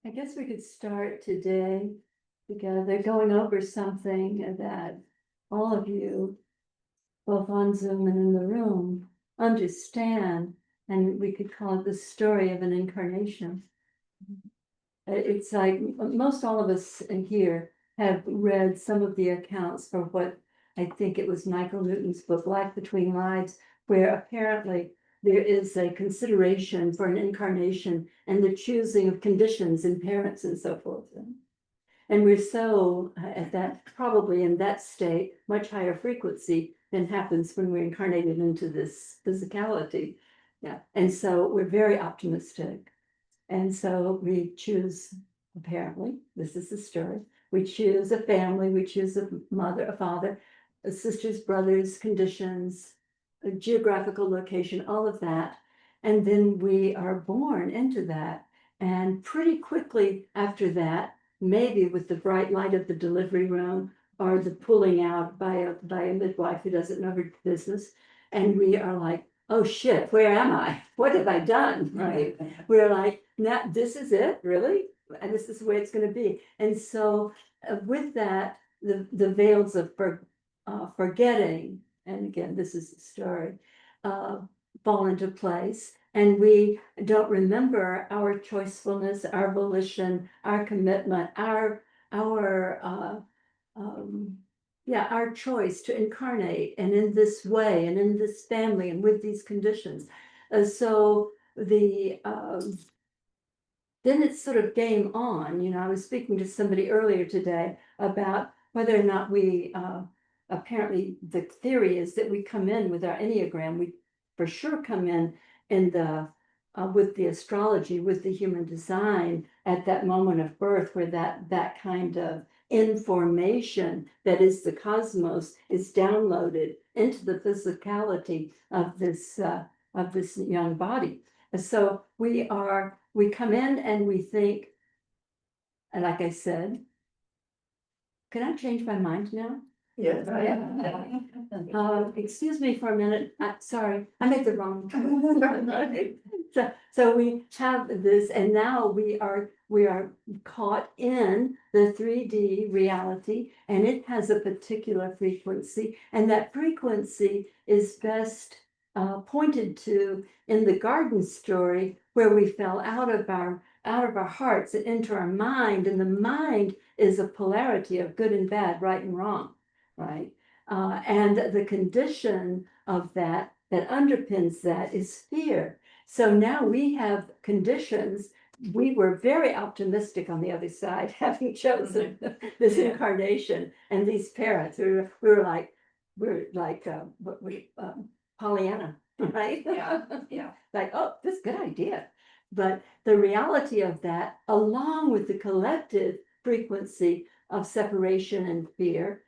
I guess we could start today together going over something that all of you, both on Zoom and in the room, understand, and we could call it the story of an incarnation. It's like most all of us in here have read some of the accounts for what I think it was Michael Newton's book, Life Between Lives, where apparently there is a consideration for an incarnation and the choosing of conditions and parents and so forth. And we're so at that, probably in that state, much higher frequency than happens when we're incarnated into this physicality. Yeah. And so we're very optimistic. And so we choose, apparently, this is the story. We choose a family, we choose a mother, a father, sisters, brothers, conditions, a geographical location, all of that. And then we are born into that. And pretty quickly after that, maybe with the bright light of the delivery room or the pulling out by a midwife who doesn't know her business, and we are like, oh shit, where am I? What have I done? Right? We're like, now this is it, really? And this is the way it's going to be. And so with that, the veils of forgetting, and again, this is the story, uh, fall into place. And we don't remember our choicefulness, our volition, our commitment, our yeah, our choice to incarnate and in this way and in this family and with these conditions. So then it's sort of game on. I was speaking to somebody earlier today about whether or not we, apparently the theory is that we come in with our Enneagram, we for sure come in with the astrology, with the human design at that moment of birth where that kind of information that is the cosmos is downloaded into the physicality of this young body. So we come in and we think, and like I said, can I change my mind now? Yes. Excuse me for a minute. Sorry, I made the wrong choice. So we have this, and now we are caught in the 3D reality, and it has a particular frequency, and that frequency is best pointed to in the garden story, where we fell out of our hearts and into our mind, and the mind is a polarity of good and bad, right and wrong, right? And the condition of that underpins that is fear. So now we have conditions. We were very optimistic on the other side, having chosen this incarnation and these parents. We were like, Pollyanna, right? Yeah. Like, oh, this is a good idea. But the reality of that, along with the collective frequency of separation and fear,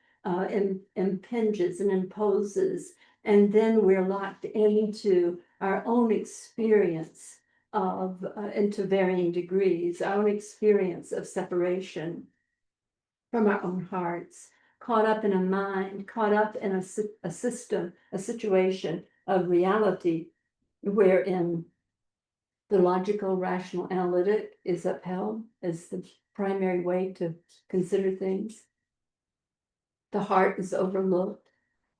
impinges and imposes, and then we're locked into our own experience of, into varying degrees, our own experience of separation from our own hearts, caught up in a mind, caught up in a system, a situation of reality wherein the logical, rational, analytic is upheld as the primary way to consider things. The heart is overlooked,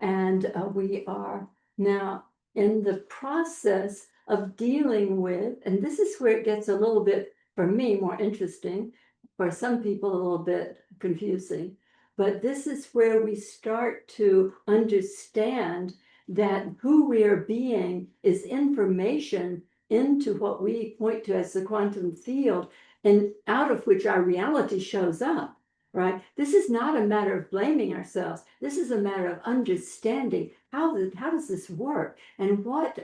and we are now in the process of dealing with, and this is where it gets a little bit, for me, more interesting, for some people, a little bit confusing. But this is where we start to understand that who we are being is information into what we point to as the quantum field, and out of which our reality shows up, right? This is not a matter of blaming ourselves. This is a matter of understanding how does this work, and what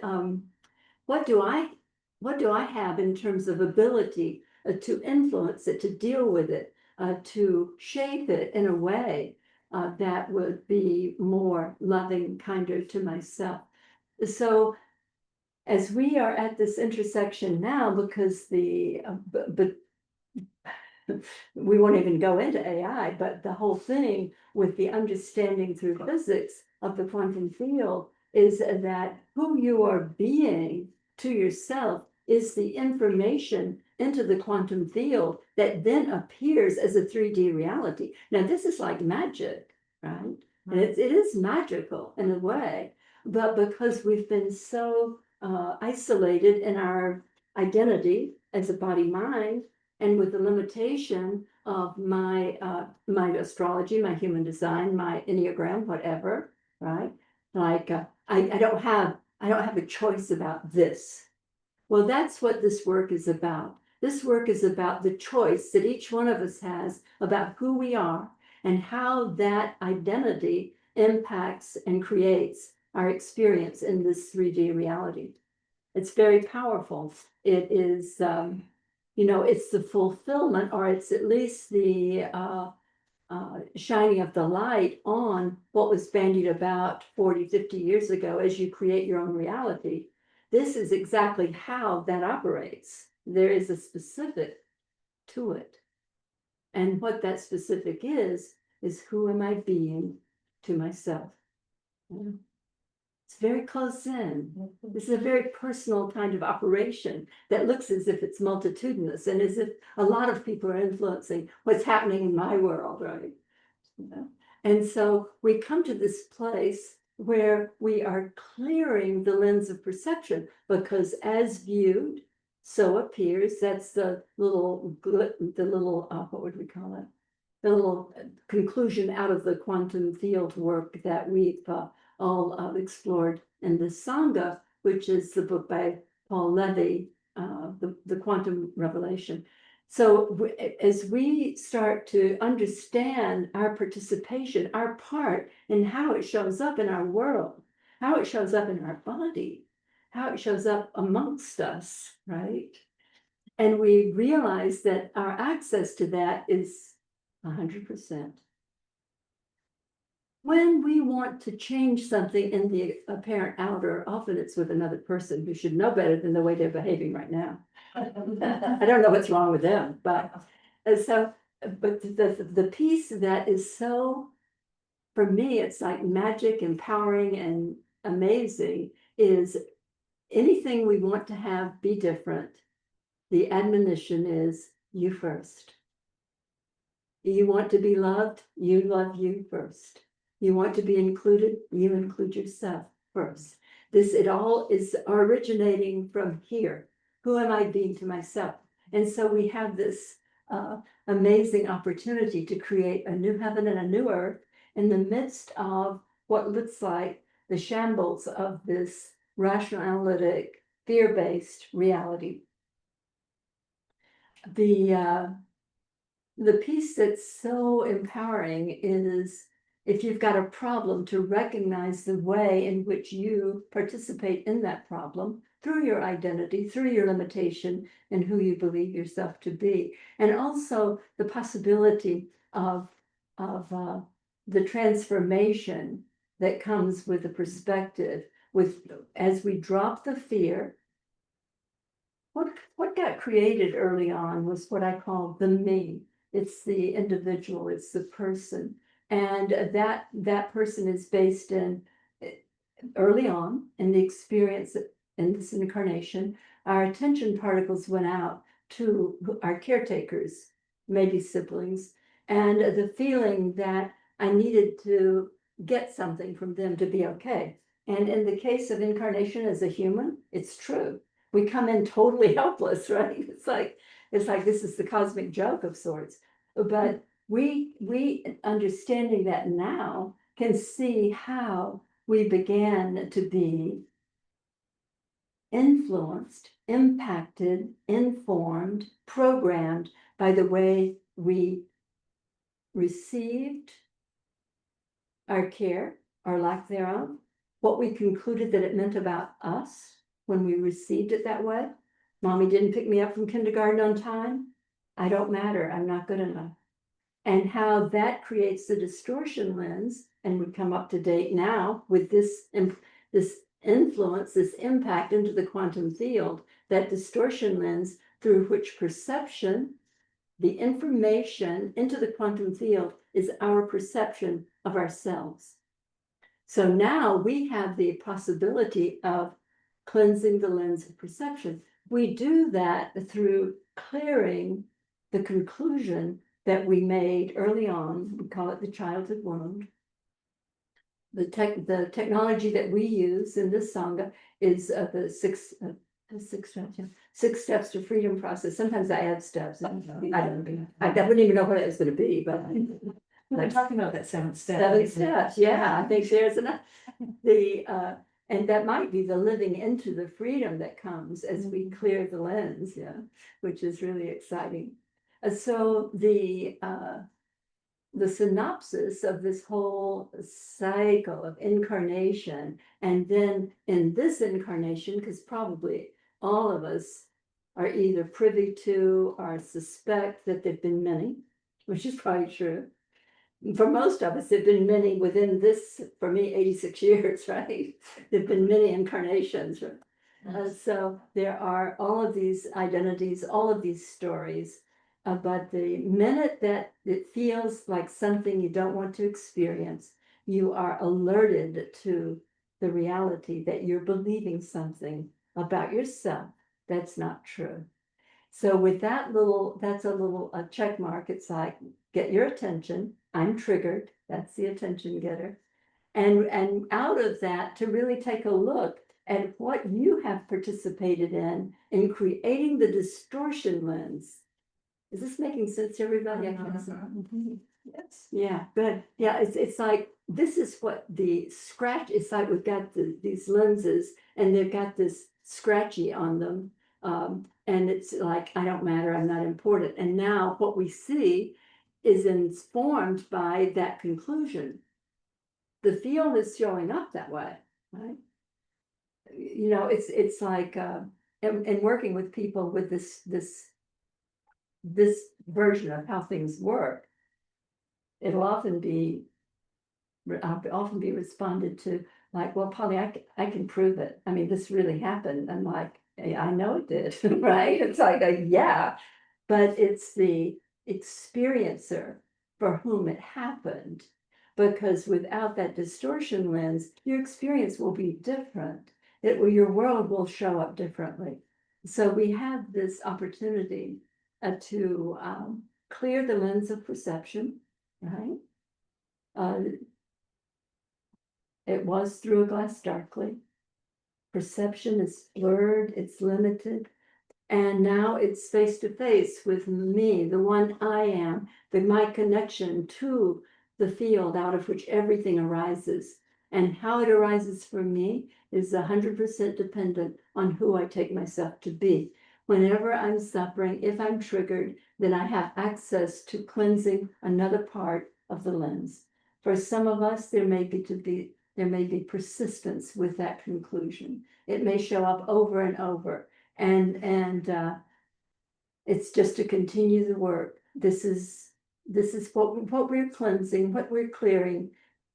do I have in terms of ability to influence it, to deal with it, to shape it in a way that would be more loving, kinder to myself. So as we are at this intersection now, because but we won't even go into AI, but the whole thing with the understanding through physics of the quantum field is that who you are being to yourself is the information into the quantum field that then appears as a 3D reality. Now, this is like magic, right? And it is magical in a way, but because we've been so isolated in our identity as a body mind, and with the limitation of my my astrology, my human design, my Enneagram, whatever, right? Like I don't have a choice about this. Well, that's what this work is about. This work is about the choice that each one of us has about who we are and how that identity impacts and creates our experience in this 3D reality. It's very powerful. It is, it's the fulfillment, or it's at least the shining of the light on what was bandied about 40, 50 years ago as you create your own reality. This is exactly how that operates. There is a specific to it. And what that specific is who am I being to myself? It's very close in. This is a very personal kind of operation that looks as if it's multitudinous and as if a lot of people are influencing what's happening in my world, right? And so we come to this place where we are clearing the lens of perception, because as viewed, so appears. That's the little, what would we call it? The little conclusion out of the quantum field work that we've all explored in the Sangha, which is the book by Paul Levy, the Quantum Revelation. So as we start to understand our participation, our part in how it shows up in our world, how it shows up in our body, how it shows up amongst us, right? And we realize that our access to that is 100%. When we want to change something in the apparent outer, often it's with another person who should know better than the way they're behaving right now. I don't know what's wrong with them, but the piece that is so, for me, it's like magic, empowering, and amazing, is anything we want to have be different. The admonition is you first. You want to be loved, you love you first. You want to be included, you include yourself first. It all is originating from here. Who am I being to myself? And so we have this amazing opportunity to create a new heaven and a new earth in the midst of what looks like the shambles of this rational, analytic, fear-based reality. The piece that's so empowering is, if you've got a problem, to recognize the way in which you participate in that problem through your identity, through your limitation, and who you believe yourself to be. And also the possibility of the transformation that comes with the perspective, as we drop the fear. What got created early on was what I call the me. It's the individual, it's the person. And that person is based in, early on in the experience in this incarnation, our attention particles went out to our caretakers, maybe siblings, and the feeling that I needed to get something from them to be okay. And in the case of incarnation as a human, it's true. We come in totally helpless, right? It's like this is the cosmic joke of sorts. But we understanding that now can see how we began to be influenced, impacted, informed, programmed by the way we received our care, or lack thereof, what we concluded that it meant about us when we received it that way. Mommy didn't pick me up from kindergarten on time. I don't matter. I'm not good enough. And how that creates the distortion lens. And we come up to date now with this influence, this impact into the quantum field, that distortion lens through which perception, the information into the quantum field, is our perception of ourselves. So now we have the possibility of cleansing the lens of perception. We do that through clearing the conclusion that we made early on. We call it the childhood wound. The technology that we use in this Sangha is the six steps, yeah. 6 steps to freedom process. Sometimes I add steps. I wouldn't even know what it was going to be, but We're talking about that 7th step. 7 steps. Yeah, I think there's enough. And that might be the living into the freedom that comes as we clear the lens, yeah, which is really exciting. So the synopsis of this whole cycle of incarnation, and then in this incarnation, because probably all of us are either privy to or suspect that there've been many, which is probably true. For most of us, there've been many within this, for me, 86 years, right? There've been many incarnations. So there are all of these identities, all of these stories. But the minute that it feels like something you don't want to experience, you are alerted to the reality that you're believing something about yourself that's not true. So with that that's a little check mark. It's like, get your attention. I'm triggered. That's the attention getter. And out of that, to really take a look at what you have participated in creating the distortion lens. Is this making sense to everybody? Yes. Yeah, good. Yeah, it's like, this is what the scratch, it's like we've got these lenses and they've got this scratchy on them. And it's like, I don't matter, I'm not important. And now what we see is informed by that conclusion. The field is showing up that way, right? You know, it's like, and working with people with this version of how things work, it'll often be responded to like, well, Polly, I can prove it. I mean, this really happened. I'm like, hey, I know it did, right? It's like, yeah, but it's the experiencer for whom it happened. Because without that distortion lens, your experience will be different. Your world will show up differently. So we have this opportunity to clear the lens of perception, right? It was through a glass darkly. Perception is blurred, it's limited. And now it's face to face with me, the one I am, my connection to the field out of which everything arises. And how it arises for me is 100% dependent on who I take myself to be. Whenever I'm suffering, if I'm triggered, then I have access to cleansing another part of the lens. For some of us, there may be persistence with that conclusion. It may show up over and over. And it's just to continue the work. This is what we're cleansing, what we're clearing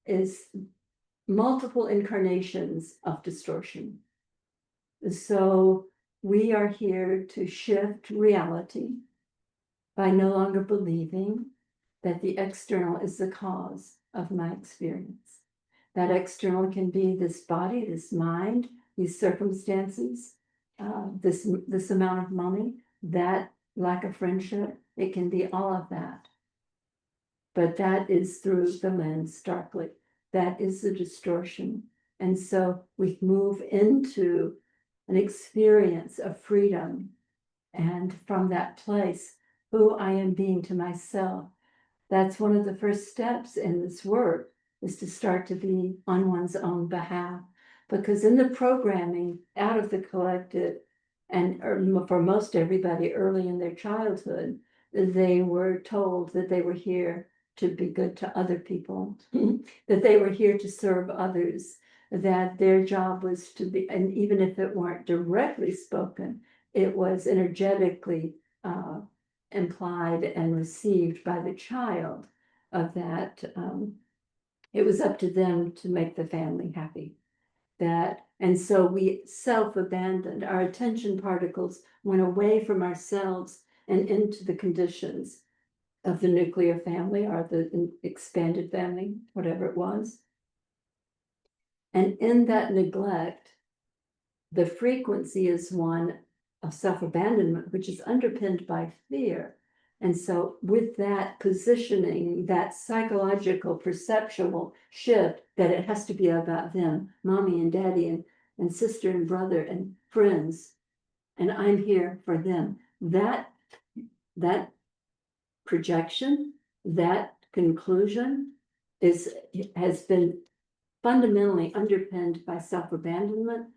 is multiple incarnations of distortion. So we are here to shift reality by no longer believing that the external is the cause of my experience. That external can be this body, this mind, these circumstances, this amount of money, that lack of friendship. It can be all of that. But that is through the lens darkly. That is the distortion. And so we move into an experience of freedom. And from that place, who I am being to myself. That's one of the first steps in this work, is to start to be on one's own behalf. Because in the programming out of the collective, and for most everybody early in their childhood, they were told that they were here to be good to other people, that they were here to serve others, that their job was to be, and even if it weren't directly spoken, it was energetically implied and received by the child of that. It was up to them to make the family happy. And so we self-abandoned. Our attention particles went away from ourselves and into the conditions of the nuclear family or the expanded family, whatever it was. And in that neglect, the frequency is one of self-abandonment, which is underpinned by fear. And so with that positioning, that psychological perceptual shift that it has to be about them, mommy and daddy and sister and brother and friends, and I'm here for them. That projection, that conclusion has been fundamentally underpinned by self-abandonment.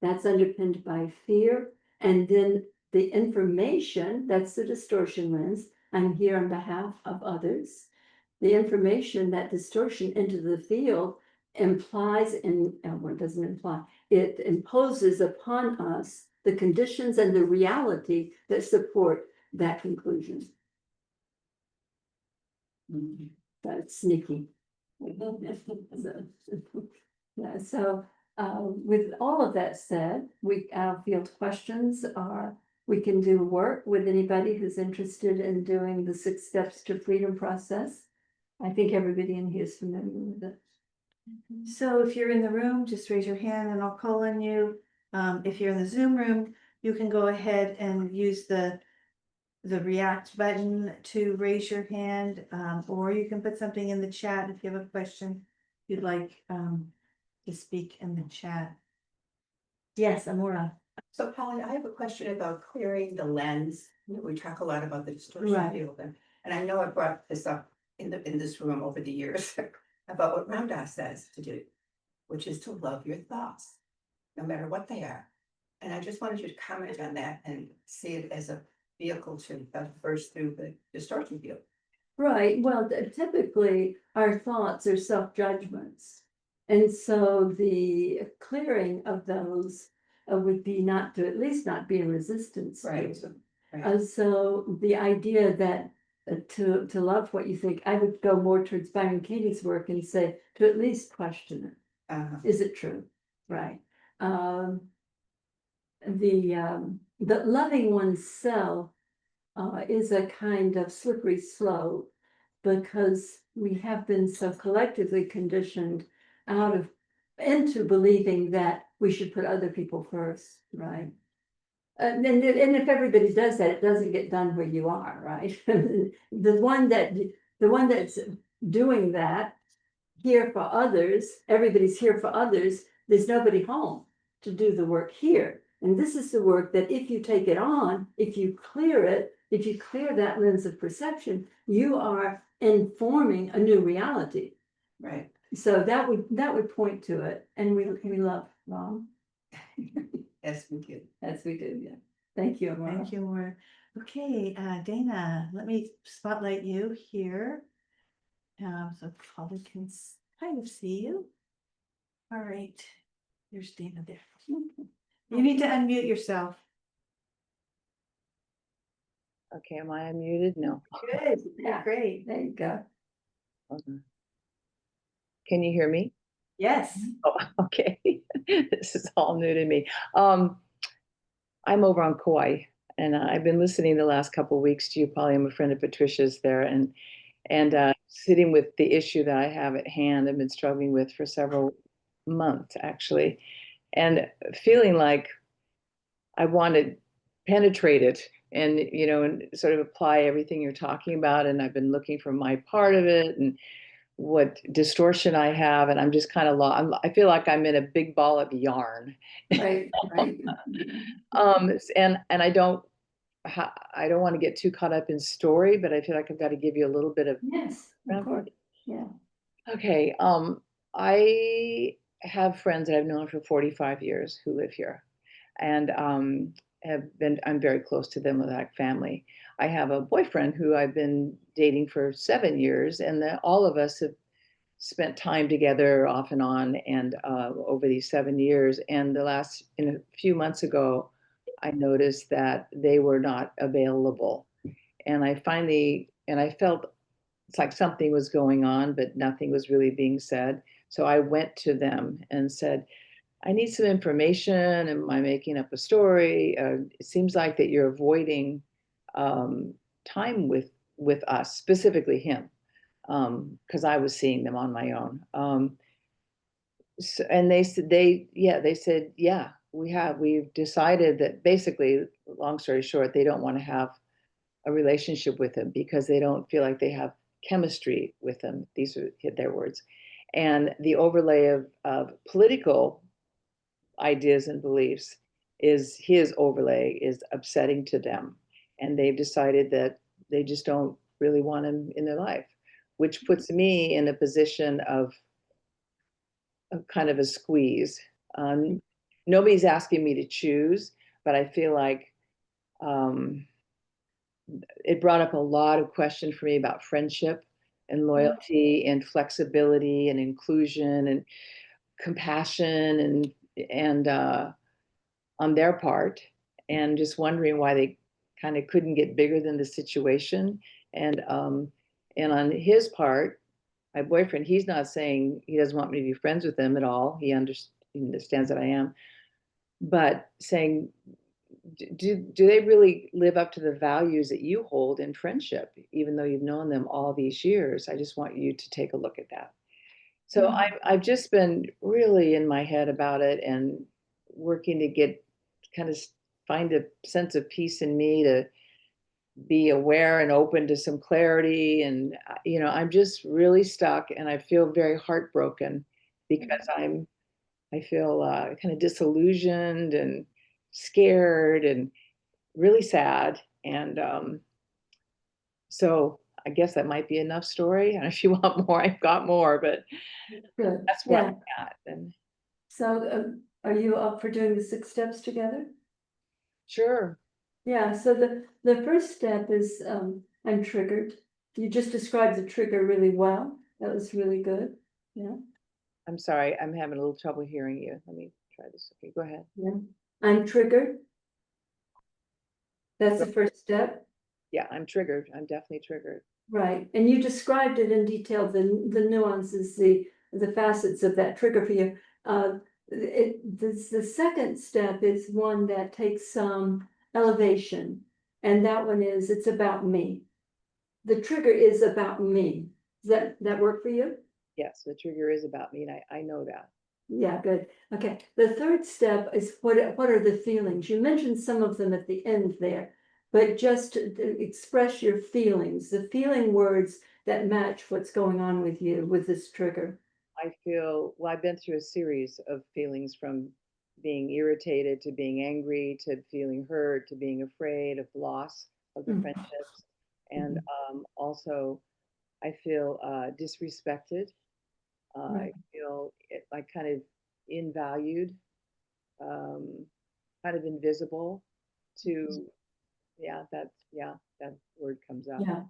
That's underpinned by fear. And then the information, that's the distortion lens. I'm here on behalf of others. The information, that distortion into the field implies, well, it doesn't imply, it imposes upon us the conditions and the reality that support that conclusion. That's sneaky. Yeah, so with all of that said, our field questions are, we can do work with anybody who's interested in doing the 6 steps to freedom process. I think everybody in here is familiar with it. So if you're in the room, just raise your hand and I'll call on you. If you're in the Zoom room, you can go ahead and use the react button to raise your hand, or you can put something in the chat if you have a question you'd like to speak in the chat. Yes, Amora. So Polly, I have a question about clearing the lens. You know, we talk a lot about the distortion Right. field, and I know I brought this up in this room over the years about what Ramdas says to do, which is to love your thoughts, no matter what they are. And I just wanted you to comment on that and see it as a vehicle to burst through the distortion field. Right, well, typically our thoughts are self-judgments. And so the clearing of those would be not to, at least not be in resistance. Right. So the idea that to love what you think, I would go more towards Byron Katie's work and say to at least question it. Is it true? Right. The loving oneself is a kind of slippery slope, because we have been so collectively conditioned into believing that we should put other people first, right? And if everybody does that, it doesn't get done where you are, right? The one that's doing that, here for others, everybody's here for others, there's nobody home to do the work here. And this is the work that if you take it on, if you clear it, if you clear that lens of perception, you are informing a new reality. Right. So that would point to it. And we love Ron. Yes, we do. As we do, yeah. Thank you, Amara. Thank you, Amora. Okay, Dana, let me spotlight you here. So Polly can kind of see you. All right, there's Dana there. You need to unmute yourself. Okay, am I unmuted? No. Good, Yeah. great. There you go. Hold on. Can you hear me? Yes. Oh, okay. This is all new to me. I'm over on Kauai, and I've been listening the last couple of weeks to you, Polly. I'm a friend of Patricia's there, and sitting with the issue that I have at hand. I've been struggling with for several months, actually, and feeling like I want to penetrate it and, and sort of apply everything you're talking about. And I've been looking for my part of it and what distortion I have. And I'm just kind of lost. I feel like I'm in a big ball of yarn. Right, right. And I don't want to get too caught up in story, but I feel like I've got to give you a little bit of Yes, of course. Yeah. Okay. I have friends that I've known for 45 years who live here, and I'm very close to them, like family. I have a boyfriend who I've been dating for 7 years, and all of us have spent time together off and on, and over these 7 years. And in a few months ago, I noticed that they were not available, and I felt it's like something was going on, but nothing was really being said. So I went to them and said, I need some information. Am I making up a story? It seems like that you're avoiding time with us, specifically him, because I was seeing them on my own. And they said, yeah, we've decided that basically, long story short, they don't want to have a relationship with him because they don't feel like they have chemistry with him. These are their words. And the overlay of political ideas and beliefs is his overlay is upsetting to them. And they've decided that they just don't really want him in their life, which puts me in a position of kind of a squeeze. Nobody's asking me to choose, but I feel like it brought up a lot of questions for me about friendship and loyalty and flexibility and inclusion and compassion and on their part, and just wondering why they kind of couldn't get bigger than the situation. And on his part, my boyfriend, he's not saying he doesn't want me to be friends with him at all. He understands that I am, but saying, do they really live up to the values that you hold in friendship, even though you've known them all these years? I just want you to take a look at that. So I've just been really in my head about it and working to get kind of find a sense of peace in me to be aware and open to some clarity. And, I'm just really stuck and I feel very heartbroken because I feel kind of disillusioned and scared and really sad. And so I guess that might be enough story. And if you want more, I've got more, but Good. that's where Yeah. I'm at. And So are you up for doing the 6 steps together? sure. Yeah, so the first step is I'm triggered. You just described the trigger really well. That was really good. Yeah. I'm sorry, I'm having a little trouble hearing you. Let me try this. Okay, go ahead. Yeah. I'm triggered. That's the first step. Yeah, I'm triggered. I'm definitely triggered. Right. And you described it in detail, the nuances, the facets of that trigger for you. The second step is one that takes some elevation. And that one is, it's about me. The trigger is about me. Does that work for you? Yes, the trigger is about me, and I know that. Yeah, good. Okay. The third step is what are the feelings? You mentioned some of them at the end there, but just to express your feelings, the feeling words that match what's going on with you with this trigger. I feel, well, I've been through a series of feelings from being irritated to being angry to feeling hurt to being afraid of loss of the Mm. friendships. And also, I feel disrespected. I Right. feel like kind of invalued, um, kind of invisible to, that word comes up. Yeah.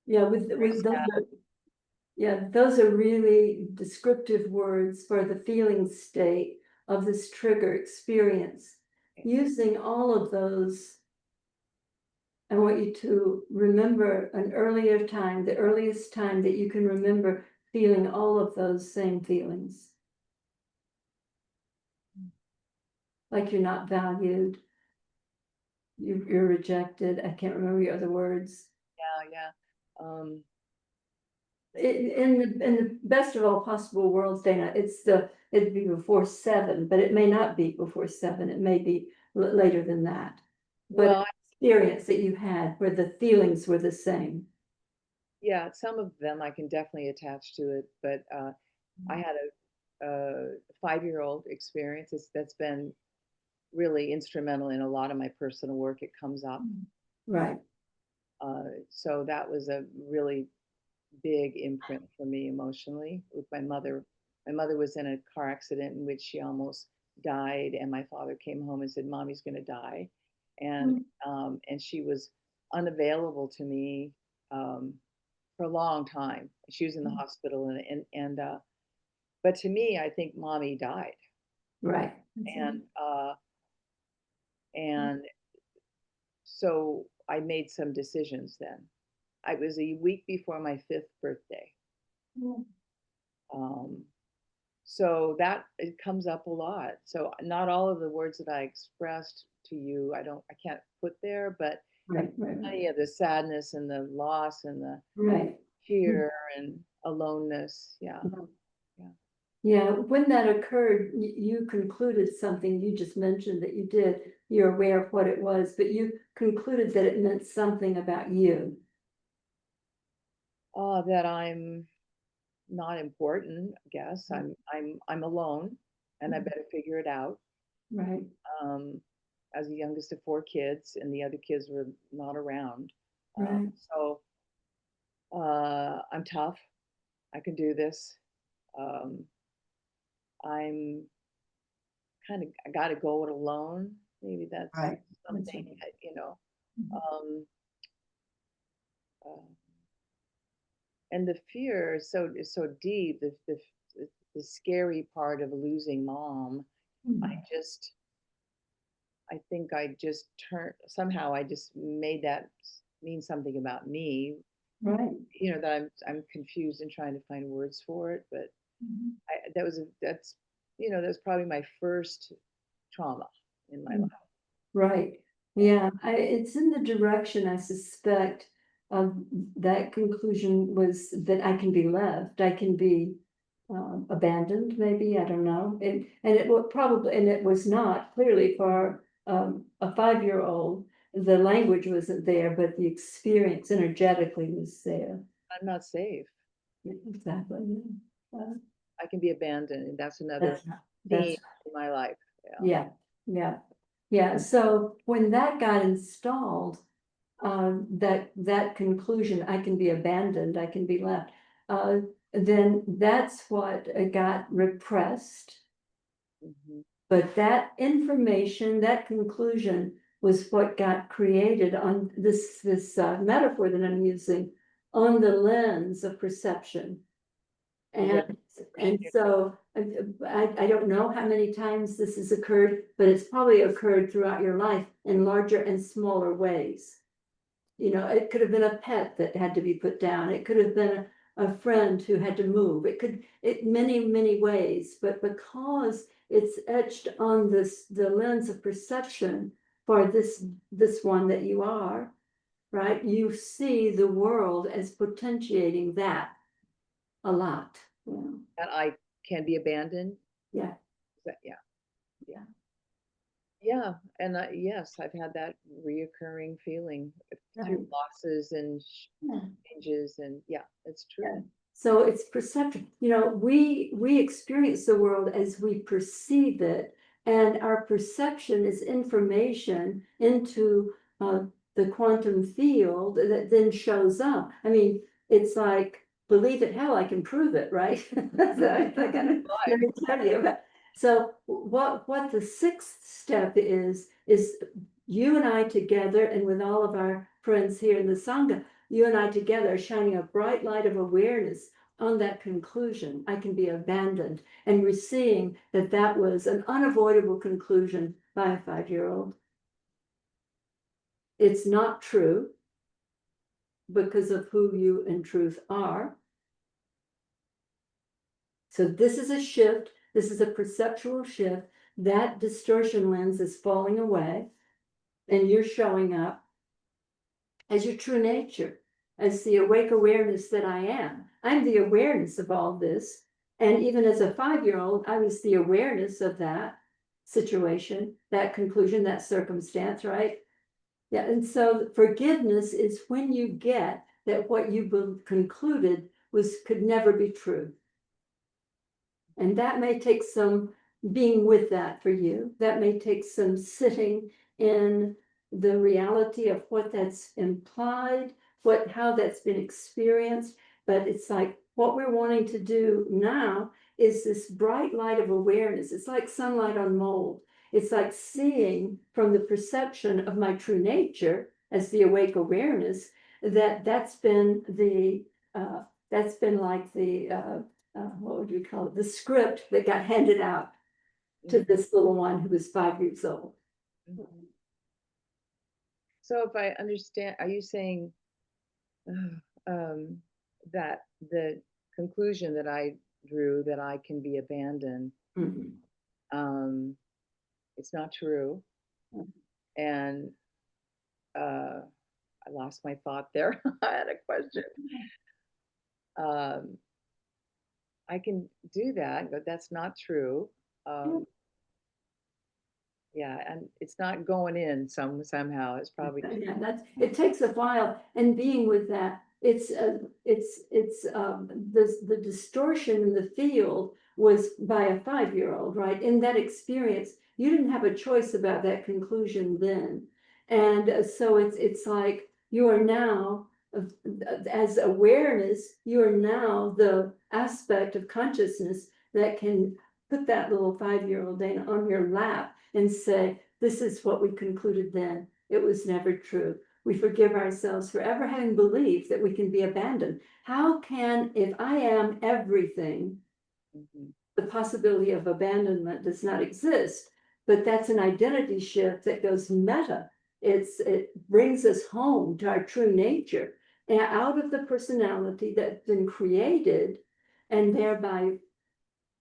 Yeah, Very with sad. those are really descriptive words for the feeling state of this trigger experience. Using all of those, I want you to remember an earlier time, the earliest time that you can remember feeling all of those same feelings. Like you're not valued, you're rejected. I can't remember your other words. Yeah. In the best of all possible worlds, Dana, it'd be before 7, but it may not be before 7. It may be later than that. But Well, experience that you had where the feelings were the same. yeah, some of them I can definitely attach to it, but I had a 5-year-old experience that's been really instrumental in a lot of my personal work. It comes up. Right. So that was a really big imprint for me emotionally with my mother. My mother was in a car accident in which she almost died, and my father came home and said, "Mommy's going to die," and she was unavailable to me for a long time. She was in the hospital, and but to me, I think Mommy died, Right. and and so I made some decisions then. I was a week before my 5th birthday. Um, so that it comes up a lot. So not all of the words that I expressed to you, I can't put there, but Right. plenty of the sadness and the loss and the Right. fear and aloneness. Yeah. Mhm. Yeah. Yeah, when that occurred, you concluded something, you just mentioned that you did, you're aware of what it was, but you concluded that it meant something about you. That I'm not important, I guess. Mm. I'm alone and I Mhm. better figure it out. Right, Um, as the youngest of four kids, and the other kids were not around. right, So I'm tough. I can do this. Um, I'm kind of, I got to go it alone. Maybe that's Right. that's something right. that, you know. Mhm. Um, uh, and the fear is so deep. The scary part of losing mom. I Mhm. just, I think I just turned somehow. I just made that mean something about me. Right. You know that I'm confused and trying to find words for it. But Mhm. that's you know that's probably my first trauma in my life. Mm. Right, yeah, it's in the direction I suspect of that conclusion was that I can be left, I can be abandoned, maybe, I don't know. And it would probably, and it was not clearly for a 5-year-old. The language wasn't there, but the experience energetically was there. I'm not safe. Exactly, yeah. I can be abandoned, and that's another That's not, theme that's in my life. Yeah. yeah, yeah, yeah. So when that got installed, that conclusion, I can be abandoned, I can be left, then that's what got repressed. Mhm. But that information, that conclusion was what got created on this metaphor that I'm using on the lens of perception. Yeah. And so I don't know how many times this has occurred, but it's probably occurred throughout your life in larger and smaller ways. You know, it could have been a pet that had to be put down. It could have been a friend who had to move. It many, many ways, but because it's etched on the lens of perception for this one that you are, right? You see the world as potentiating that a lot. Yeah, That I can be abandoned. yeah, Yeah. yeah. Yeah, and yes, I've had that reoccurring feeling through Right. losses and Yeah. changes, and yeah, it's Yeah. true. So it's perception. You know, we experience the world as we perceive it, and our perception is information into the quantum field that then shows up. I mean, it's like believe it, hell, I can prove it, right? I gotta let me tell you about. So what the sixth step is you and I together, and with all of our friends here in the Sangha, you and I together shining a bright light of awareness on that conclusion. I can be abandoned. And we're seeing that that was an unavoidable conclusion by a 5-year-old. It's not true because of who you in truth are. So this is a shift. This is a perceptual shift. That distortion lens is falling away, and you're showing up as your true nature, as the awake awareness that I am. I'm the awareness of all this. And even as a 5-year-old, I was the awareness of that situation, that conclusion, that circumstance, right? Yeah. And so forgiveness is when you get that what you concluded could never be true. And that may take some being with that for you. That may take some sitting in the reality of what that's implied, how that's been experienced. But it's like what we're wanting to do now is this bright light of awareness. It's like sunlight on mold. It's like seeing from the perception of my true nature as the awake awareness that's been like the what would you call it, the script that got handed out to Mhm, this little one who was 5 years old. mhm. So if I understand, are you saying um, that the conclusion that I drew that I can be abandoned, Mhm. um, it's not true, and uh, I lost my thought there. I had a question. Um, I can do that, but that's not true. Yeah, and it's not going in somehow. It's probably Yeah, it takes a while, and being with that, the distortion in the field was by a 5-year-old, right? In that experience, you didn't have a choice about that conclusion then. And so it's like you are now, as awareness, you are now the aspect of consciousness that can put that little 5-year-old on your lap and say, this is what we concluded then. It was never true. We forgive ourselves for ever having believed that we can be abandoned. How can, if I am everything, Mhm. the possibility of abandonment does not exist? But that's an identity shift that goes meta. It brings us home to our true nature and out of the personality that's been created and thereby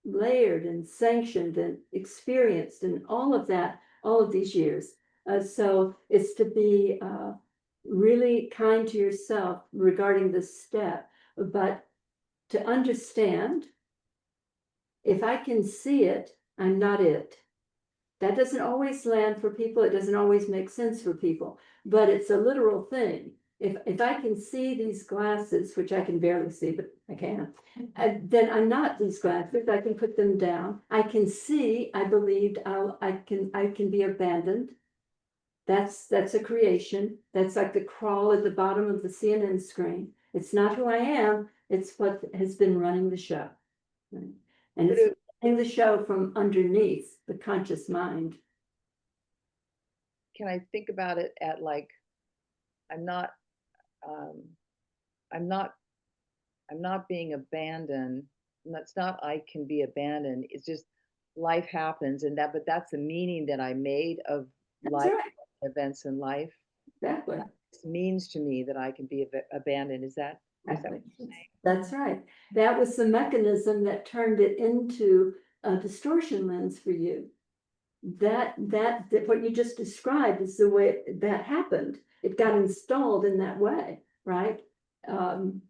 layered and sanctioned and experienced and all of that, all of these years. So it's to be really kind to yourself regarding this step, but to understand if I can see it, I'm not it. That doesn't always land for people. It doesn't always make sense for people, but it's a literal thing. If I can see these glasses, which I can barely see, but I can, then I'm not these glasses. I can put them down. I can see. I believed I can be abandoned. That's a creation. That's like the crawl at the bottom of the CNN screen. It's not who I am. It's what has been running the show, right? And But it's running the show from underneath the conscious mind. can I think about it at like, I'm not, um, I'm not, I'm not being abandoned. And that's not I can be abandoned. It's just life happens, and that. But that's the meaning that I made of That's life right. events in life. Exactly. This means to me that I can be abandoned. Is that Exactly. what you're saying? That's right. That was the mechanism that turned it into a distortion lens for you. That what you just described is the way that happened. It got installed in that way, right? Um,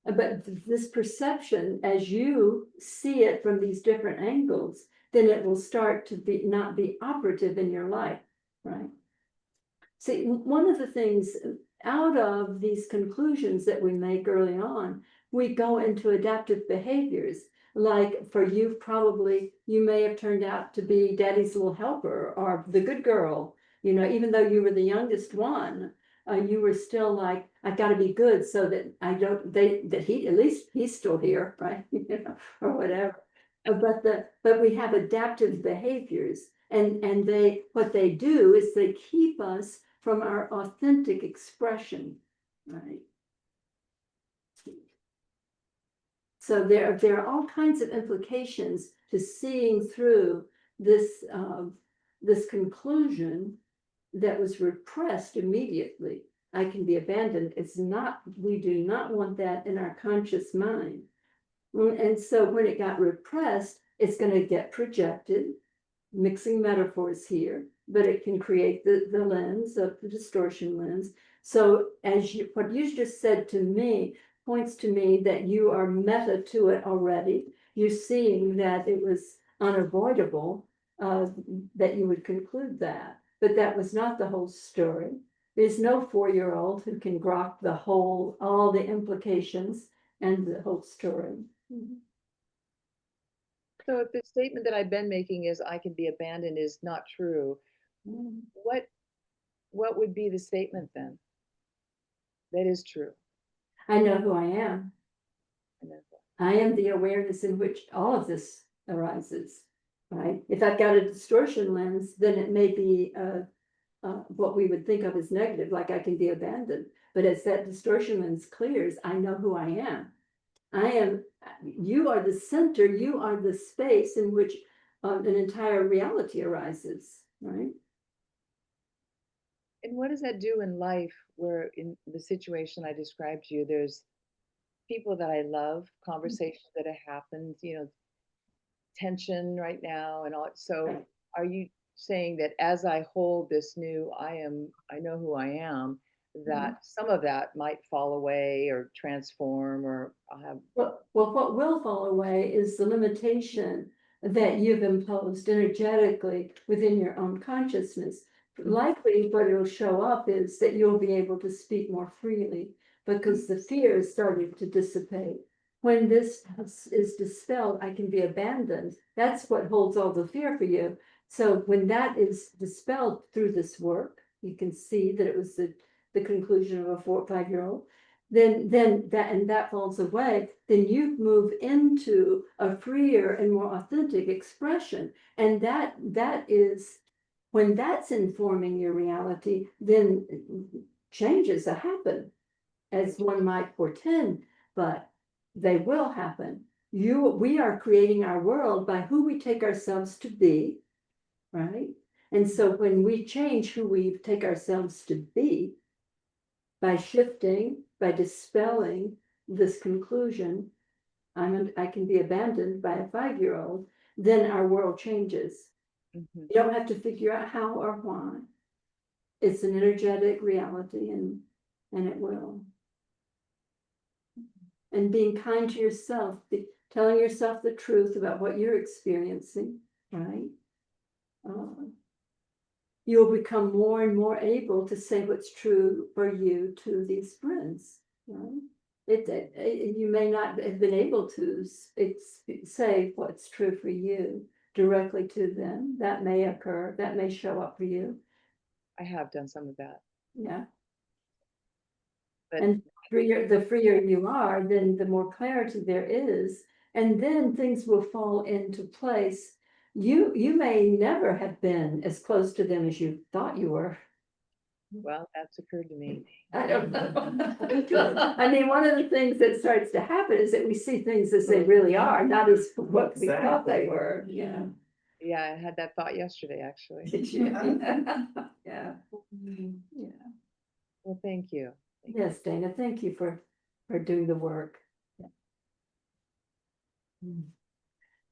but this perception, as you see it from these different angles, then it will start to be not be operative in your life, right? See, one of the things out of these conclusions that we make early on, we go into adaptive behaviors. Like for you, probably you may have turned out to be daddy's little helper or the good girl. You know, even though you were the youngest one, you were still like, I got to be good so that I don't. That he at least he's still here, right? You know, or whatever. But we have adaptive behaviors, and they what they do is they keep us from our authentic expression, right? So there are all kinds of implications to seeing through this this conclusion that was repressed immediately. I can be abandoned. It's not. We do not want that in our conscious mind. And so when it got repressed, it's going to get projected, mixing metaphors here, but it can create the lens of the distortion lens. So as you, what you just said to me points to me that you are meta to it already. You're seeing that it was unavoidable, that you would conclude that, but that was not the whole story. There's no 4-year-old who can grok the whole, all the implications and the whole story. So if the statement that I've been making is I can be abandoned is not true, Mhm. what would be the statement then? That is true. I know who I am. And then, I am the awareness in which all of this arises, right? If I've got a distortion lens, then it may be what we would think of as negative, like I can be abandoned. But as that distortion lens clears, I know who I am. I am, you are the center, you are the space in which an entire reality arises, right? and what does that do in life where in the situation I described to you, there's people that I love, conversations that have happened, tension right now and all. So are you saying that as I hold this new I know who I am, that some of that might fall away or transform or I'll have, Well, what will fall away is the limitation that you've imposed energetically within your own consciousness. Likely, what it'll show up is that you'll be able to speak more freely because the fear is starting to dissipate. When this is dispelled, I can be abandoned. That's what holds all the fear for you. So when that is dispelled through this work, you can see that it was the conclusion of a 4 or 5-year-old. Then that falls away, then you move into a freer and more authentic expression. And that is, when that's informing your reality, then changes happen, as one might portend, but they will happen. We are creating our world by who we take ourselves to be, right? And so when we change who we take ourselves to be, by shifting, by dispelling this conclusion, I can be abandoned by a 5-year-old, then our world changes. mhm. You don't have to figure out how or why. It's an energetic reality, and it will. And being kind to yourself, telling yourself the truth about what you're experiencing, right? You'll become more and more able to say what's true for you to these friends, right? You may not have been able to say what's true for you directly to them. That may occur, that may show up for you, I have done some of that. yeah. But And the freer you are, then the more clarity there is, and then things will fall into place. You may never have been as close to them as you thought you were. well, that's occurred to me. I don't know. I mean, one of the things that starts to happen is that we see things as they really are, not as what we thought they were, yeah. Yeah, I had that thought yesterday, actually. Yeah. Yeah. Well, thank you. Yes, Dana, thank you for doing the work.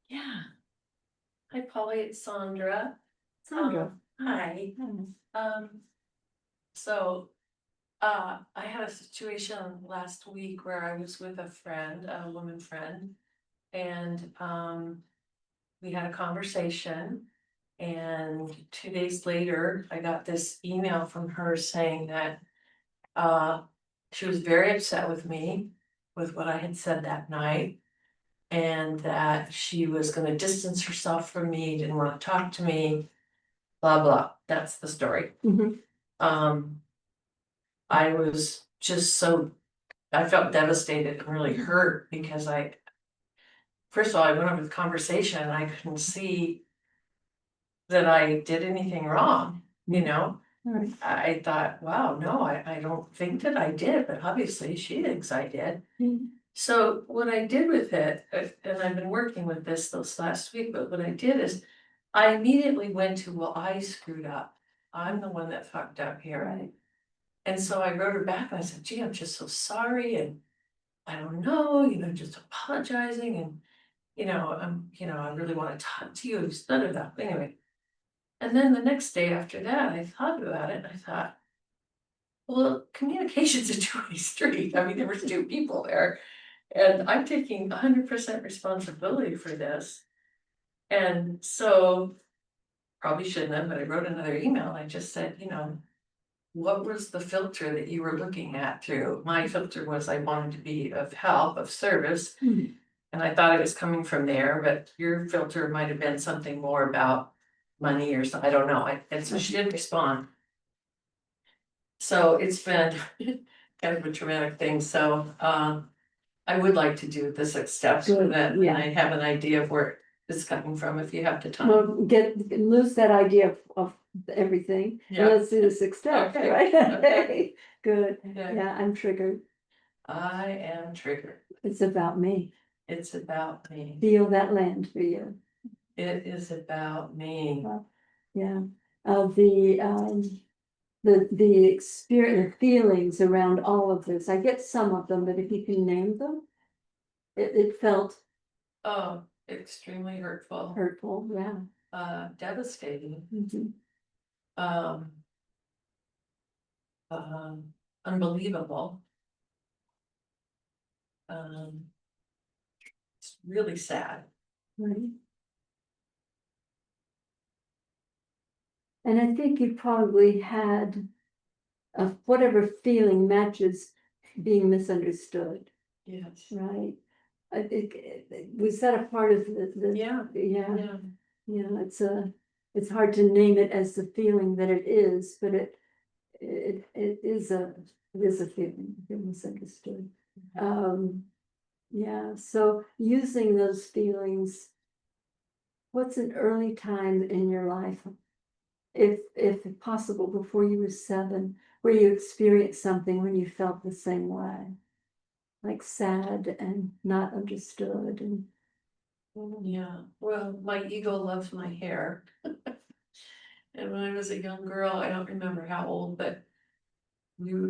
Yeah. Hi, Polly, it's Sandra. Sandra. Hi. So, I had a situation last week where I was with a friend, a woman friend, and, we had a conversation. And 2 days later, I got this email from her saying that, she was very upset with me with what I had said that night. And that she was gonna distance herself from me, didn't wanna talk to me, blah, blah, that's the story. Mhm. I was just I felt devastated and really hurt because first of all, I went over the conversation and I couldn't see that I did anything wrong, you know? All right. I thought, wow, no, I don't think that I did, but obviously she thinks I did. Mhm. So what I did with it, and I've been working with this last week, but what I did is I immediately went to, well, I screwed up. I'm the one that fucked up here. Right. And so I wrote her back and I said, gee, I'm just so sorry. And I don't know, just apologizing. And, I really want to talk to you. Just da da da. Anyway. And then the next day after that, I thought about it and I thought, well, communication's a two-way street. I mean, there was two people there. And I'm taking 100% responsibility for this. And so, probably shouldn't have, but I wrote another email. I just said, what was the filter that you were looking at through? My filter was I wanted to be of help, of service. Mhm. And I thought it was coming from there, but your filter might have been something more about money or something. I don't know. And so she didn't respond. So it's been kind of a traumatic thing. So, I would like to do the 6 steps with Good, it, and yeah. I have an idea of where it's coming from if you have the time. Well, lose that idea of everything, and Yeah. let's do the 6 steps, Okay, right? okay. Good, Yeah. yeah, I'm triggered. I am triggered. It's about me. It's about me. Feel that land for you. It is about me. Yeah, the experience, the feelings around all of this. I get some of them, but if you can name them, it felt Oh, extremely hurtful, hurtful, yeah. devastating. Mhm. Um, um, unbelievable. It's really sad. Right. And I think you probably had whatever feeling matches being misunderstood, Yes. right? Was that a part of the? Yeah. Yeah, Yeah. yeah, it's hard to name it as the feeling that it is, but it is a feeling, you're misunderstood. Yeah, so using those feelings, what's an early time in your life, if possible, before you were 7, where you experienced something when you felt the same way? Like sad and not understood and. Yeah, well, my ego loves my hair. And when I was a young girl, I don't remember how old, but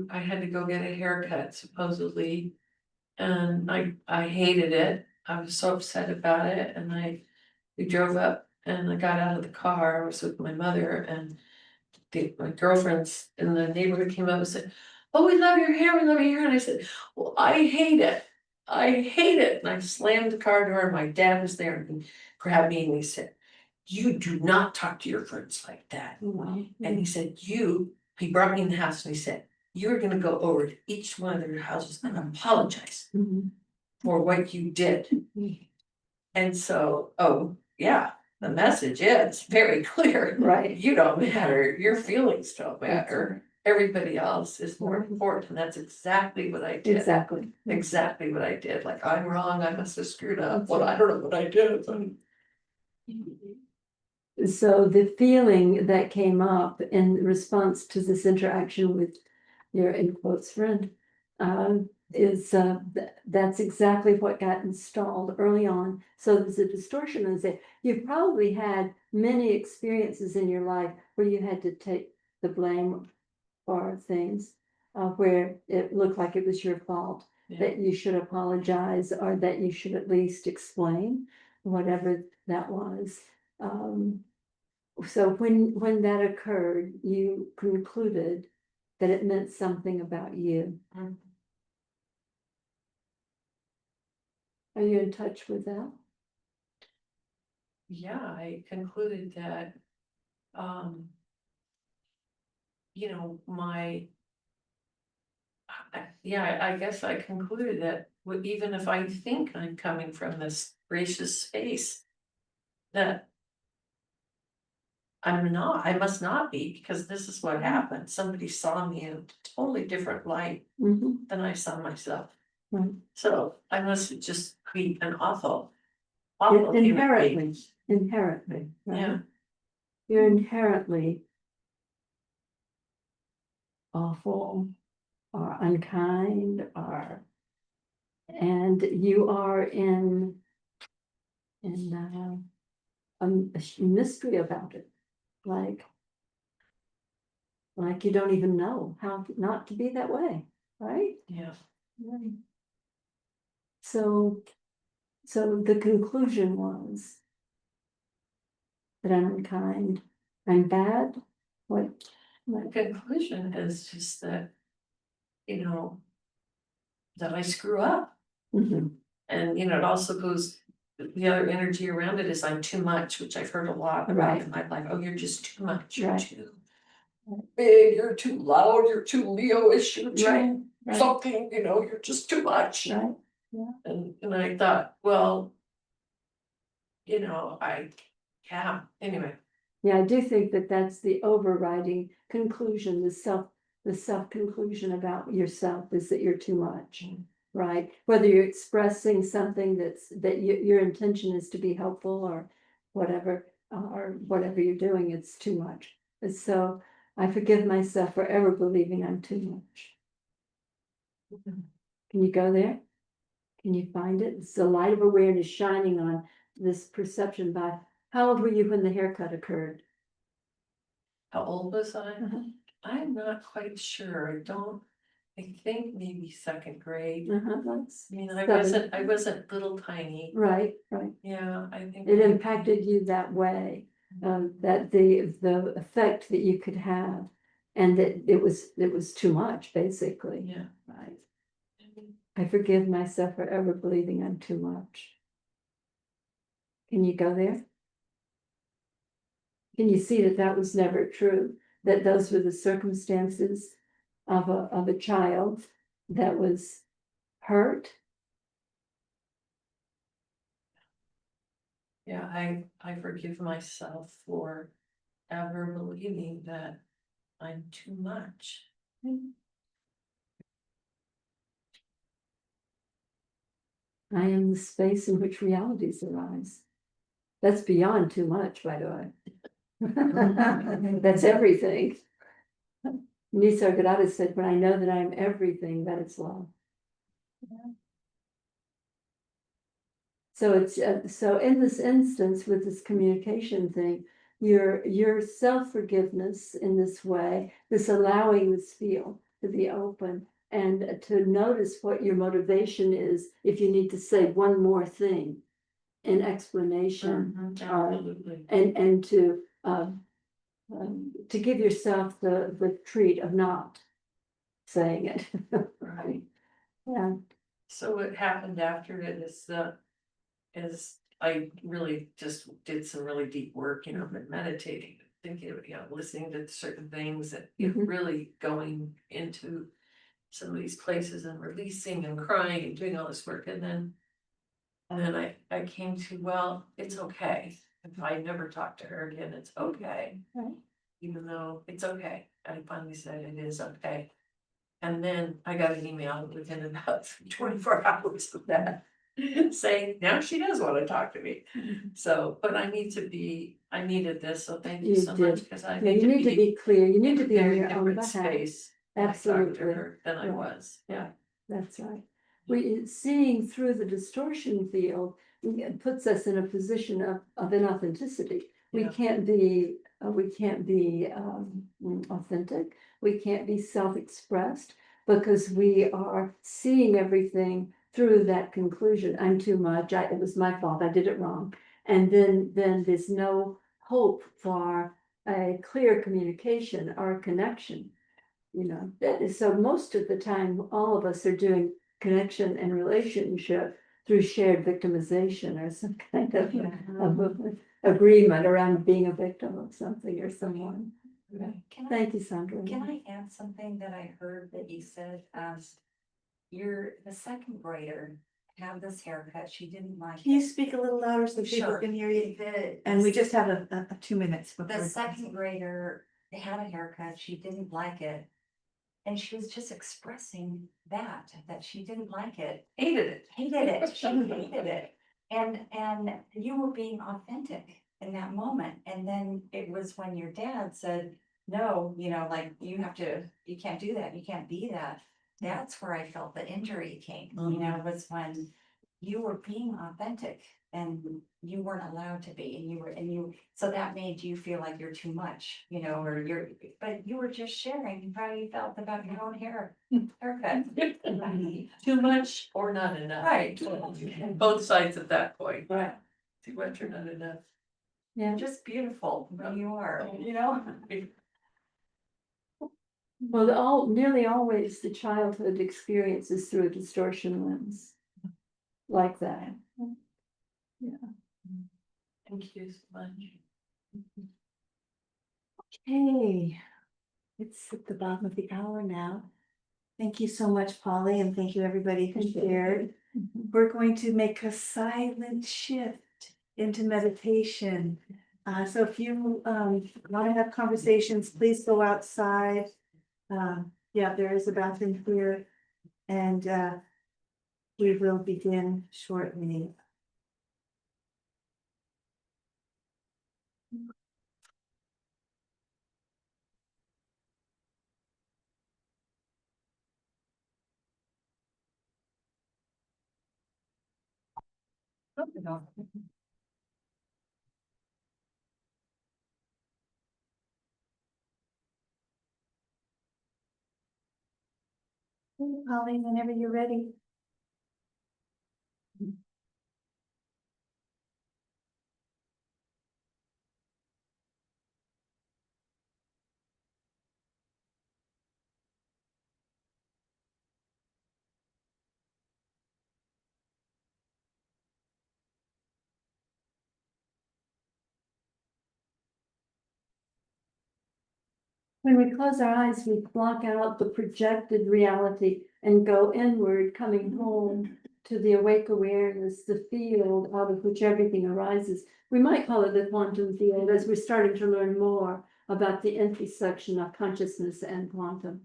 I had to go get a haircut supposedly. And I hated it. I was so upset about it, and we drove up and I got out of the car. I was with my mother, and my girlfriends in the neighborhood came up and said, "Oh, we love your hair, we love your hair." And I said, "Well, I hate it. I hate it." And I slammed the car door, and my dad was there, and he grabbed me and he said, "You do not talk to your friends like that." And he said, he brought me in the house and he said, "You're gonna go over to each one of their houses and apologize Mhm. for what you did." Mhm. And so, oh, yeah, the message is very clear. Right. You don't matter, your feelings don't That's matter. Everybody else is more Right. important, and that's exactly what I did. Exactly. Exactly what I did, like, I'm wrong, I must have screwed up, well, I don't know what I did, but. So the feeling that came up in response to this interaction with your in quotes friend, is that's exactly what got installed early on. So there's a distortion in it. You've probably had many experiences in your life where you had to take the blame for things, where it looked like it was your fault, Yeah. that you should apologize, or that you should at least explain whatever that was. So when that occurred, you concluded that it meant something about you. Mhm. Are you in touch with that? Yeah, I concluded that, you know, I guess I concluded that even if I think I'm coming from this gracious space, that I must not be, because this is what happened. Somebody saw me in a totally different light Mhm. than I saw myself. Right. So I must just be an awful human being. Inherently, right? Yeah, You're inherently awful or unkind and you are in a mystery about it, like you don't even know how not to be that way, right? yeah. Right. So the conclusion was that I'm unkind, I'm bad. What? The conclusion is just that, you know, that I screw up. Mhm. And, you know, it also goes, the other energy around it is I'm too much, which I've heard a lot about Right. in my life. Oh, you're just too much, you're Right. too big, you're too loud, you're too Leo-ish, you're Right. too Right. something, you know, you're just too much. Right. Yeah. And I thought, well, you know, anyway. Yeah, I do think that that's the overriding conclusion, the self conclusion about yourself is that you're too much, right? Whether you're expressing something that your intention is to be helpful or whatever you're doing, it's too much. And so I forgive myself for ever believing I'm too much. Can you go there? Can you find it? It's the light of awareness shining on this perception by how old were you when the haircut occurred? How old was I? Uh-huh. I'm not quite sure. I think maybe second grade. That's I mean, seven. I wasn't little tiny. Right. Yeah, I think. It impacted you that way, that the effect that you could have. and that it was too much, basically. Yeah. Right. I forgive myself for ever believing I'm too much. Can you go there? Can you see that that was never true? That those were the circumstances of a child that was hurt? Yeah, I forgive myself for ever believing that I'm too much. I am the space in which realities arise. That's beyond too much, by the way. That's everything. Nisargadatta said, when I know that I am everything, that is love. So it's, so in this instance, with this communication thing, your self-forgiveness in this way, this allowing this field to be open and to notice what your motivation is, if you need to say one more thing in explanation, Absolutely. and to give yourself the treat of not saying it. Right. Yeah. So what happened after it is I really just did some really deep work, been meditating, thinking, listening to certain things and Mhm. really going into some of these places and releasing and crying and doing all this work. And then I came to, well, it's okay. If I never talk to her again, it's okay. Right. Even though it's okay. I finally said it is okay. And then I got an email within about 24 hours of that saying, now she does want to talk to me. So, but I needed this, so thank you You so much, did. because I Yeah, you need to be clear, you need in to a be on very your own different behalf. space when I talked to Absolutely. her than I Right. was. Yeah. That's right. Seeing through the distortion field puts us in a position of inauthenticity. We Yeah. can't be, authentic. We can't be self-expressed because we are seeing everything through that conclusion. I'm too much. It was my fault. I did it wrong. And then there's no hope for a clear communication or connection. So most of the time, all of us are doing connection and relationship through shared victimization or some kind of agreement around being a victim of something or someone. Thank you, Sandra. Can I add something that I heard that you said, you're the second grader had this haircut, she didn't like Can you it. speak a little louder so people Sure. can hear you? The- And we just have a 2 minutes The before. second grader had a haircut, she didn't like it. And she was just expressing that she didn't like it, Hated it. hated it, she hated it. And you were being authentic in that moment. And then it was when your dad said, no, like you can't do that, you can't be that. That's where I felt the injury came, was when you were being authentic and you weren't allowed to be, so that made you feel like you're too much, but you were just sharing how you felt about your own haircut. Too much or not enough. Right. Both sides at that point. Right. Too much or not enough. Yeah. Just beautiful who you are, Well, nearly always the childhood experience is through a distortion lens. Like that. Thank you so much. Okay, it's at the bottom of the hour now. Thank you so much, Polly, and thank you everybody who Thank you. shared. We're going to make a silent shift into meditation. So if you want to have conversations, please go outside. Yeah, there is a bathroom here, and we will begin shortly. Polly, whenever you're ready. When we close our eyes, we block out the projected reality and go inward, coming home to the awake awareness, the field out of which everything arises. We might call it the quantum field as we're starting to learn more about the intersection of consciousness and quantum.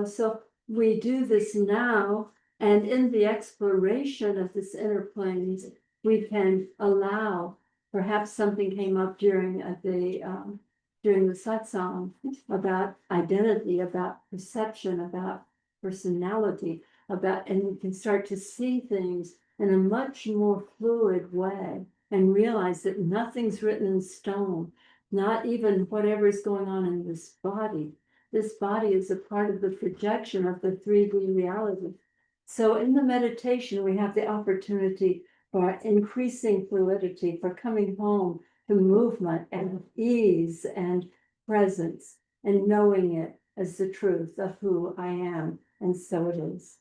So we do this now, and in the exploration of this inner planes, we can allow, perhaps something came up during the satsang about identity, about perception, about personality, and we can start to see things in a much more fluid way and realize that nothing's written in stone, not even whatever is going on in this body. This body is a part of the projection of the 3D reality. So in the meditation, we have the opportunity for increasing fluidity, for coming home to movement and ease and presence and knowing it as the truth of who I am. And so it is.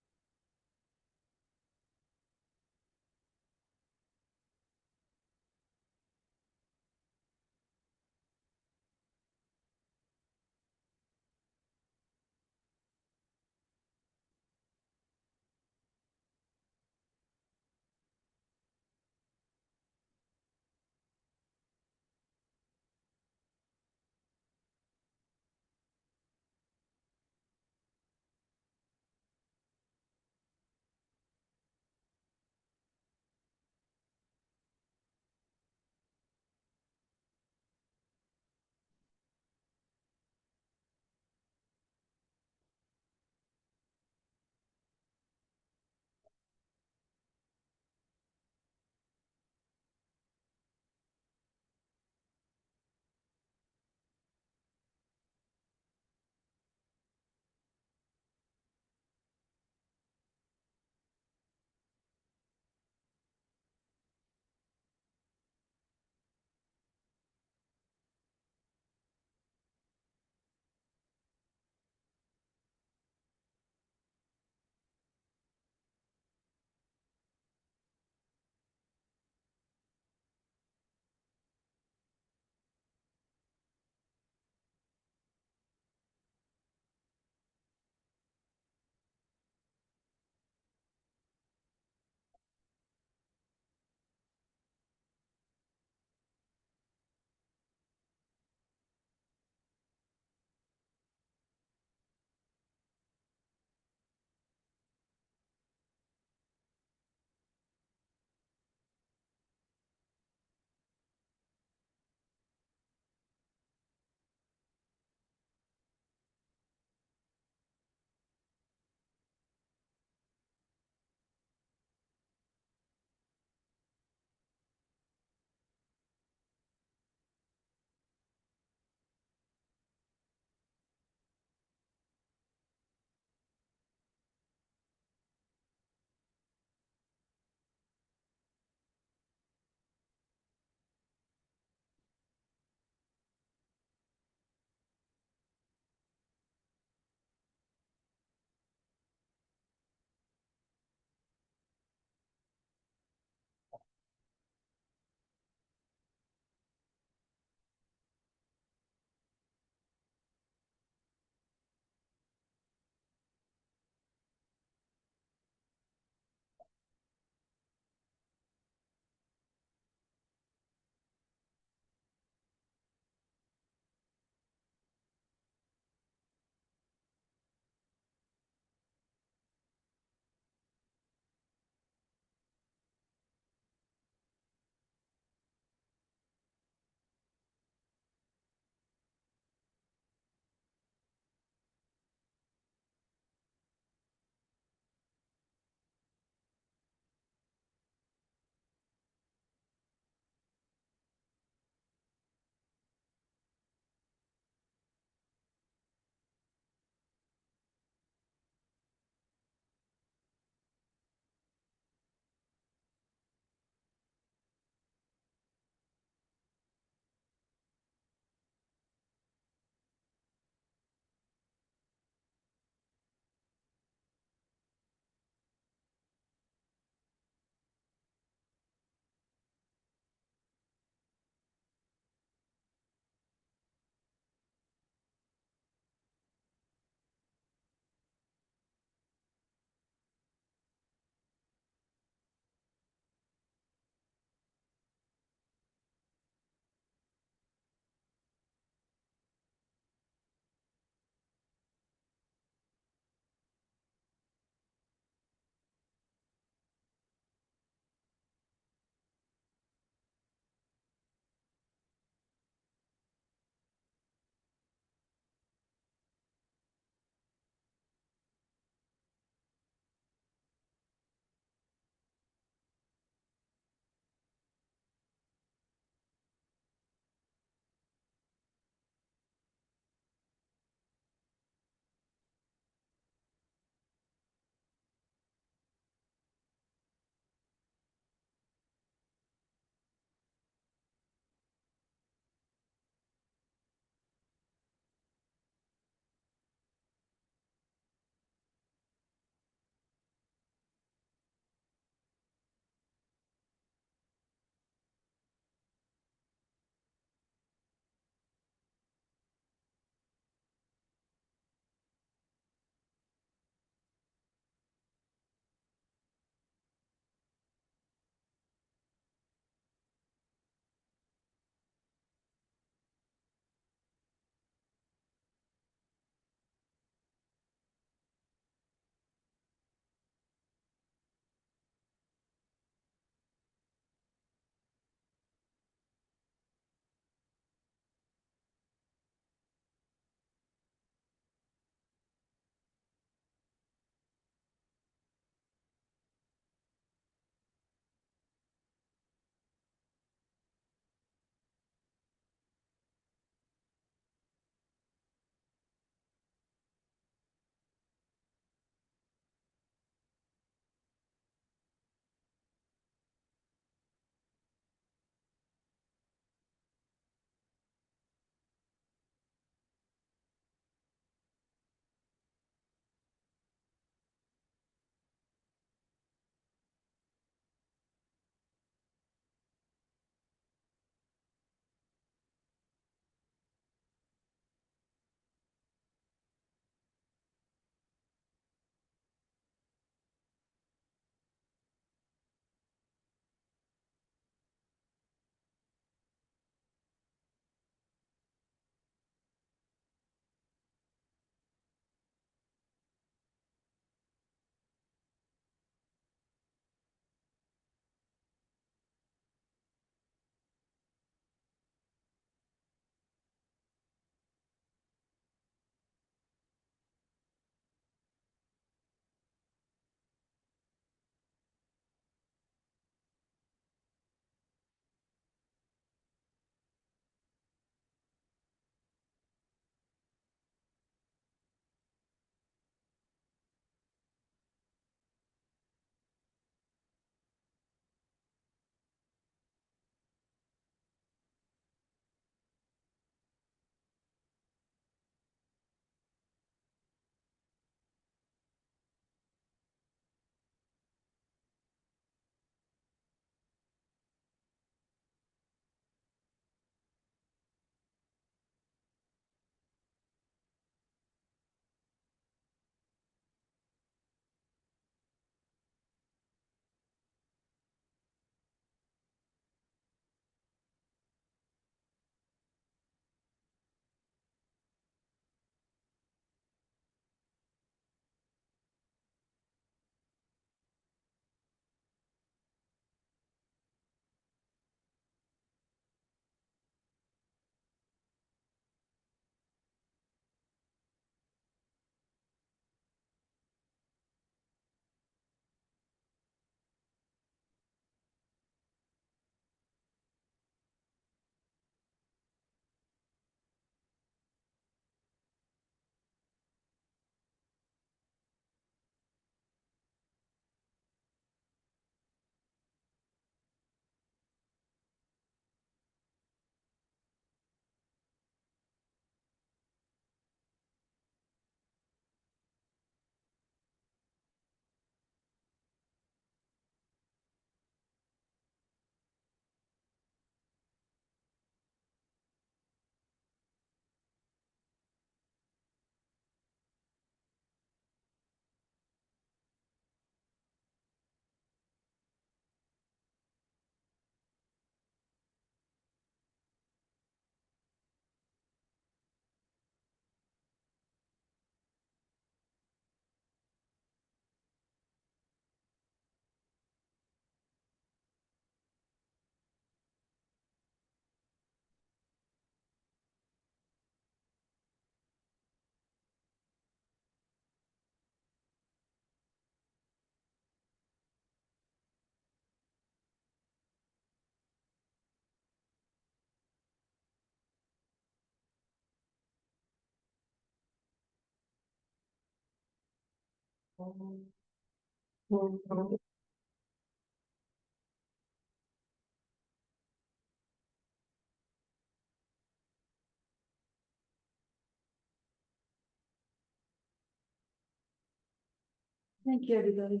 Thank you, everybody.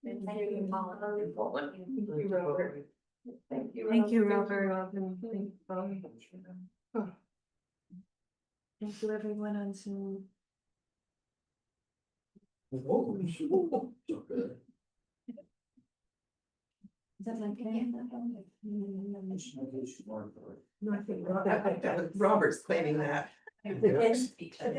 Thank you, Robert. Thank you. Thank you, Robert. Robert. Thank you, everyone on Zoom. Is that okay? Robert's claiming that. Yeah.